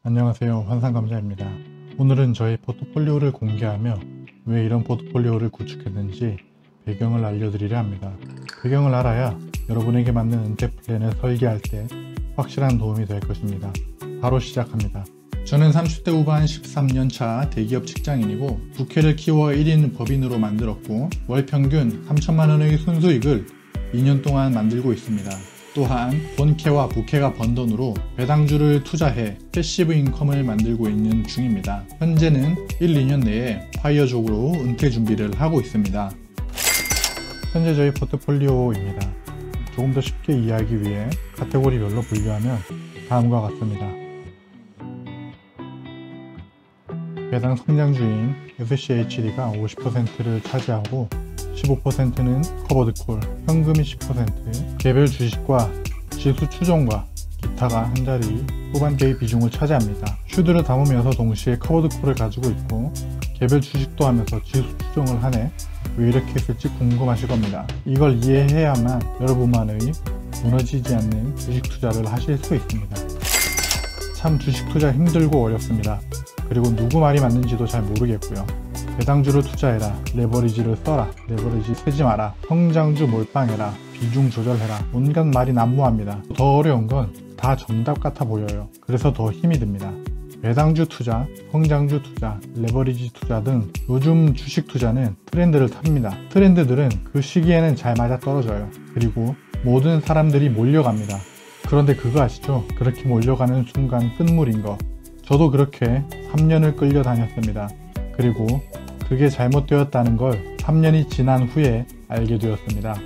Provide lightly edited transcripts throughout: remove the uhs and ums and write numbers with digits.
안녕하세요, 환상감자입니다. 오늘은 저의 포트폴리오를 공개하며 왜 이런 포트폴리오를 구축했는지 배경을 알려드리려 합니다. 배경을 알아야 여러분에게 맞는 은퇴 플랜을 설계할 때 확실한 도움이 될 것입니다. 바로 시작합니다. 저는 30대 후반 13년차 대기업 직장인이고 부캐를 키워 1인 법인으로 만들었고 월 평균 3천만원의 순수익을 2년 동안 만들고 있습니다. 또한 본캐와 부캐가 번 돈으로 배당주를 투자해 패시브 인컴을 만들고 있는 중입니다. 현재는 1, 2년 내에 파이어족으로 은퇴 준비를 하고 있습니다. 현재 저희 포트폴리오입니다. 조금 더 쉽게 이해하기 위해 카테고리별로 분류하면 다음과 같습니다. 배당 성장주인 SCHD가 50%를 차지하고 15%는 커버드콜, 현금이 10%, 개별 주식과 지수 추종과 기타가 한 자리 후반대의 비중을 차지합니다. 슈드를 담으면서 동시에 커버드콜을 가지고 있고 개별 주식도 하면서 지수 추종을 하네. 왜 이렇게 했을지 궁금하실 겁니다. 이걸 이해해야만 여러분만의 무너지지 않는 주식 투자를 하실 수 있습니다. 참 주식 투자 힘들고 어렵습니다. 그리고 누구 말이 맞는지도 잘 모르겠고요. 배당주를 투자해라, 레버리지를 써라, 레버리지 쓰지 마라, 성장주 몰빵해라, 비중 조절해라, 온갖 말이 난무합니다. 더 어려운 건 다 정답 같아 보여요. 그래서 더 힘이 듭니다. 배당주 투자, 성장주 투자, 레버리지 투자 등 요즘 주식 투자는 트렌드를 탑니다. 트렌드들은 그 시기에는 잘 맞아떨어져요. 그리고 모든 사람들이 몰려갑니다. 그런데 그거 아시죠? 그렇게 몰려가는 순간 끝물인 거. 저도 그렇게 3년을 끌려다녔습니다. 그리고 그게 잘못되었다는 걸 3년이 지난 후에 알게 되었습니다.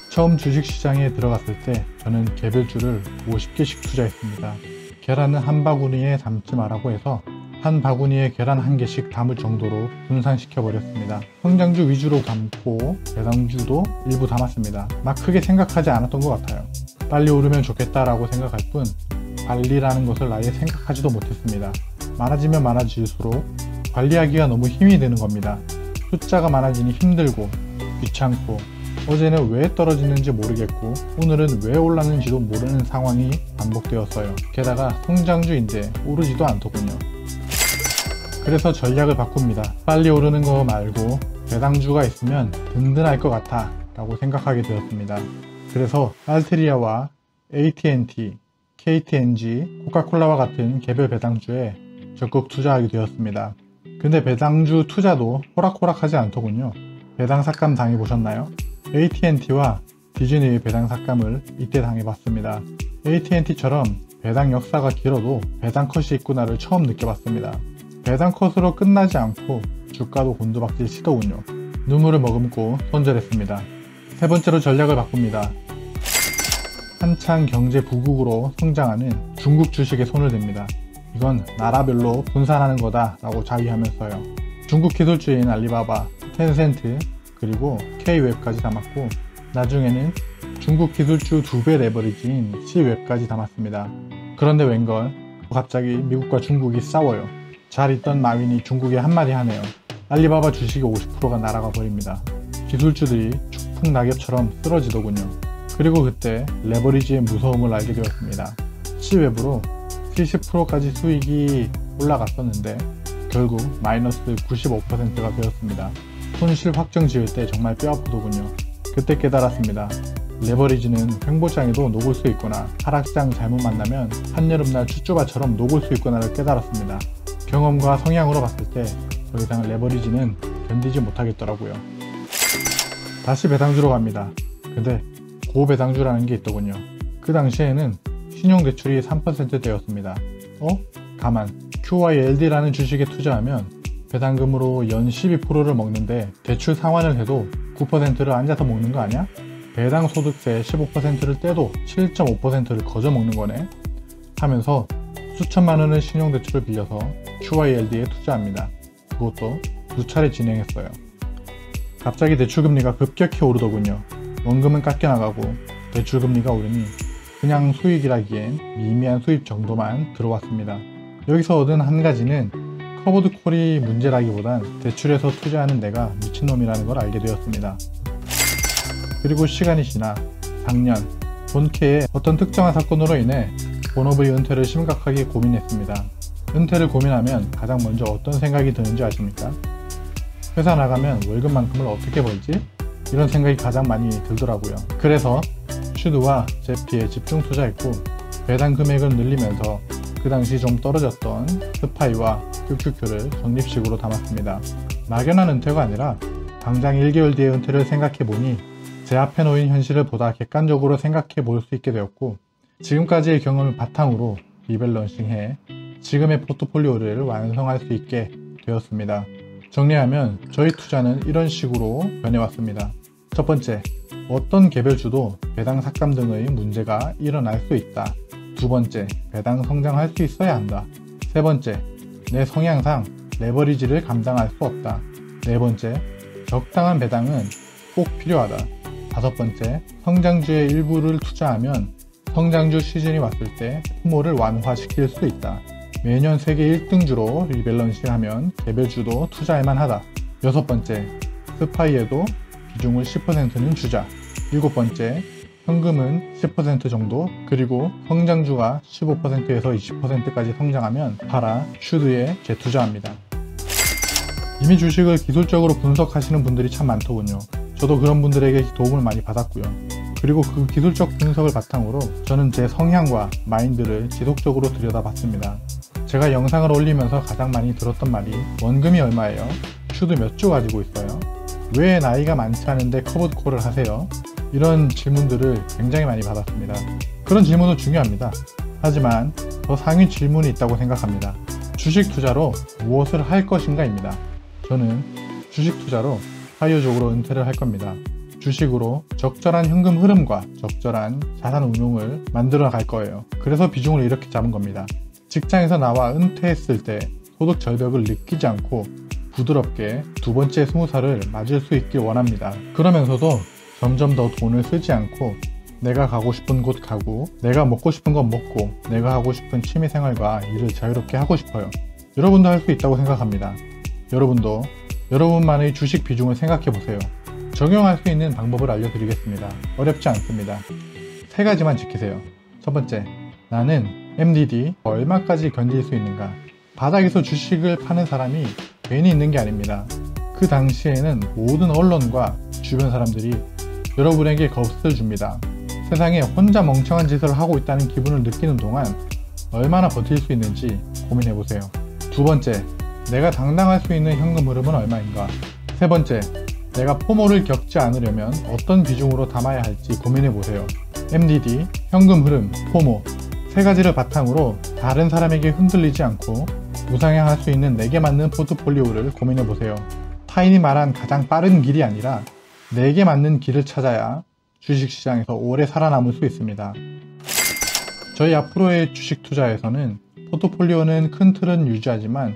처음 주식시장에 들어갔을 때 저는 개별주를 50개씩 투자했습니다. 계란은 한 바구니에 담지 말라고 해서 한 바구니에 계란 1개씩 담을 정도로 분산시켜 버렸습니다. 성장주 위주로 담고 배당주도 일부 담았습니다. 막 크게 생각하지 않았던 것 같아요. 빨리 오르면 좋겠다라고 생각할 뿐 관리라는 것을 아예 생각하지도 못했습니다. 많아지면 많아질수록 관리하기가 너무 힘이 드는 겁니다. 숫자가 많아지니 힘들고 귀찮고 어제는 왜 떨어지는지 모르겠고 오늘은 왜 올랐는지도 모르는 상황이 반복되었어요. 게다가 성장주인데 오르지도 않더군요. 그래서 전략을 바꿉니다. 빨리 오르는 거 말고 배당주가 있으면 든든할 것 같아 라고 생각하게 되었습니다. 그래서 알트리아와 AT&T, KTNG, 코카콜라와 같은 개별 배당주에 적극 투자하게 되었습니다. 근데 배당주 투자도 호락호락하지 않더군요. 배당 삭감 당해보셨나요? AT&T와 디즈니의 배당 삭감을 이때 당해봤습니다. AT&T처럼 배당 역사가 길어도 배당 컷이 있구나를 처음 느껴봤습니다. 배당 컷으로 끝나지 않고 주가도 곤두박질 치더군요. 눈물을 머금고 손절했습니다. 세 번째로 전략을 바꿉니다. 한창 경제 부국으로 성장하는 중국 주식에 손을 댑니다. 이건 나라별로 분산하는 거다 라고 자위하면서요. 중국 기술주인 알리바바, 텐센트, 그리고 K웹까지 담았고 나중에는 중국 기술주 2배 레버리지인 C웹까지 담았습니다. 그런데 웬걸 갑자기 미국과 중국이 싸워요. 잘 있던 마윈이 중국에 한마디 하네요. 알리바바 주식의 50%가 날아가 버립니다. 기술주들이 축풍 낙엽처럼 쓰러지더군요. 그리고 그때 레버리지의 무서움을 알게 되었습니다. C웹으로 70%까지 수익이 올라갔었는데 결국 마이너스 95%가 되었습니다. 손실 확정 지을 때 정말 뼈아프더군요. 그때 깨달았습니다. 레버리지는 횡보장에도 녹을 수 있구나. 하락장 잘못 만나면 한여름날 쭈쭈바처럼 녹을 수 있구나를 깨달았습니다. 경험과 성향으로 봤을 때 더 이상 레버리지는 견디지 못하겠더라고요. 다시 배당주로 갑니다. 근데 고배당주라는 게 있더군요. 그 당시에는 신용대출이 3%대였습니다. 가만, QYLD라는 주식에 투자하면 배당금으로 연 12%를 먹는데 대출 상환을 해도 9%를 앉아서 먹는 거 아니야? 배당 소득세 15%를 떼도 7.5%를 거저 먹는 거네? 하면서 수천만 원의 신용대출을 빌려서 QYLD에 투자합니다. 그것도 2차례 진행했어요. 갑자기 대출금리가 급격히 오르더군요. 원금은 깎여나가고 대출금리가 오르니 그냥 수익이라기엔 미미한 수입 정도만 들어왔습니다. 여기서 얻은 한 가지는 커버드콜이 문제라기보단 대출해서 투자하는 내가 미친놈이라는 걸 알게 되었습니다. 그리고 시간이 지나 작년 본캐의 어떤 특정한 사건으로 인해 본업의 은퇴를 심각하게 고민했습니다. 은퇴를 고민하면 가장 먼저 어떤 생각이 드는지 아십니까? 회사 나가면 월급만큼을 어떻게 벌지? 이런 생각이 가장 많이 들더라고요. 그래서 슈드와 제피에 집중 투자했고 배당 금액을 늘리면서 그 당시 좀 떨어졌던 스파이와 QQQ를 적립식으로 담았습니다. 막연한 은퇴가 아니라 당장 1개월 뒤의 은퇴를 생각해보니 제 앞에 놓인 현실을 보다 객관적으로 생각해 볼 수 있게 되었고 지금까지의 경험을 바탕으로 리밸런싱해 지금의 포트폴리오를 완성할 수 있게 되었습니다. 정리하면 저희 투자는 이런 식으로 변해왔습니다. 첫 번째, 어떤 개별주도 배당 삭감 등의 문제가 일어날 수 있다. 두 번째, 배당 성장할 수 있어야 한다. 세 번째, 내 성향상 레버리지를 감당할 수 없다. 네 번째, 적당한 배당은 꼭 필요하다. 다섯 번째, 성장주의 일부를 투자하면 성장주 시즌이 왔을 때 풍모를 완화시킬 수 있다. 매년 세계 1등주로 리밸런싱하면 개별주도 투자할만 하다. 여섯 번째, 스파이에도 비중을 10%는 주자. 일곱 번째, 현금은 10% 정도, 그리고 성장주가 15%에서 20%까지 성장하면 팔아 슈드에 재투자합니다. 이미 주식을 기술적으로 분석하시는 분들이 참 많더군요. 저도 그런 분들에게 도움을 많이 받았고요. 그리고 그 기술적 분석을 바탕으로 저는 제 성향과 마인드를 지속적으로 들여다봤습니다. 제가 영상을 올리면서 가장 많이 들었던 말이 원금이 얼마예요? 슈드 몇 주 가지고 있어요? 왜 나이가 많지 않은데 커버콜을 하세요? 이런 질문들을 굉장히 많이 받았습니다. 그런 질문은 중요합니다. 하지만 더 상위 질문이 있다고 생각합니다. 주식 투자로 무엇을 할 것인가 입니다. 저는 주식 투자로 사유적으로 은퇴를 할 겁니다. 주식으로 적절한 현금 흐름과 적절한 자산 운용을 만들어 갈 거예요. 그래서 비중을 이렇게 잡은 겁니다. 직장에서 나와 은퇴했을 때 소득 절벽을 느끼지 않고 부드럽게 두 번째 20살을 맞을 수 있길 원합니다. 그러면서도 점점 더 돈을 쓰지 않고 내가 가고 싶은 곳 가고 내가 먹고 싶은 건 먹고 내가 하고 싶은 취미생활과 일을 자유롭게 하고 싶어요. 여러분도 할 수 있다고 생각합니다. 여러분도 여러분만의 주식 비중을 생각해보세요. 적용할 수 있는 방법을 알려드리겠습니다. 어렵지 않습니다. 세 가지만 지키세요. 첫 번째, 나는 MDD 얼마까지 견딜 수 있는가? 바닥에서 주식을 파는 사람이 괜히 있는 게 아닙니다. 그 당시에는 모든 언론과 주변 사람들이 여러분에게 겁을 줍니다. 세상에 혼자 멍청한 짓을 하고 있다는 기분을 느끼는 동안 얼마나 버틸 수 있는지 고민해보세요. 두 번째, 내가 당당할 수 있는 현금 흐름은 얼마인가? 세 번째, 내가 포모를 겪지 않으려면 어떤 비중으로 담아야 할지 고민해보세요. MDD, 현금 흐름, 포모 세 가지를 바탕으로 다른 사람에게 흔들리지 않고 우상향할 수 있는 내게 맞는 포트폴리오를 고민해보세요. 타인이 말한 가장 빠른 길이 아니라 내게 맞는 길을 찾아야 주식시장에서 오래 살아남을 수 있습니다. 저희 앞으로의 주식 투자에서는 포트폴리오는 큰 틀은 유지하지만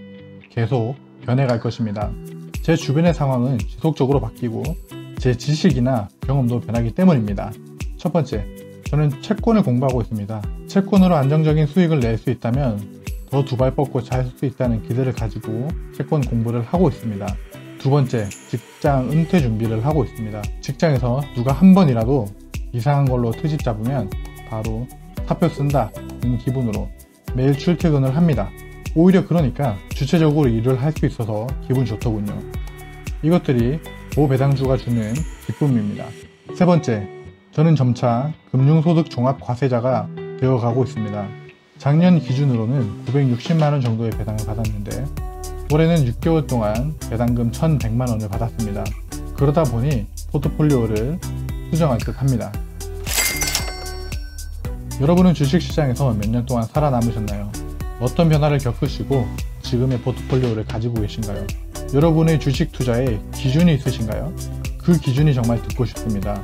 계속 변해갈 것입니다. 제 주변의 상황은 지속적으로 바뀌고 제 지식이나 경험도 변하기 때문입니다. 첫 번째, 저는 채권을 공부하고 있습니다. 채권으로 안정적인 수익을 낼 수 있다면 더 두 발 뻗고 잘 수 있다는 기대를 가지고 채권 공부를 하고 있습니다. 두 번째, 직장 은퇴 준비를 하고 있습니다. 직장에서 누가 한 번이라도 이상한 걸로 트집 잡으면 바로 사표 쓴다는 기분으로 매일 출퇴근을 합니다. 오히려 그러니까 주체적으로 일을 할 수 있어서 기분 좋더군요. 이것들이 고배당주가 주는 기쁨입니다. 세 번째, 저는 점차 금융소득 종합과세자가 되어가고 있습니다. 작년 기준으로는 960만원 정도의 배당을 받았는데 올해는 6개월 동안 배당금 1,100만원을 받았습니다. 그러다 보니 포트폴리오를 수정할 듯 합니다. 여러분은 주식시장에서 몇 년 동안 살아남으셨나요? 어떤 변화를 겪으시고 지금의 포트폴리오를 가지고 계신가요? 여러분의 주식 투자에 기준이 있으신가요? 그 기준이 정말 듣고 싶습니다.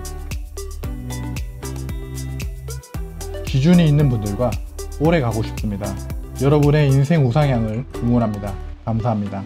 기준이 있는 분들과 오래 가고 싶습니다. 여러분의 인생 우상향을 응원합니다. 감사합니다.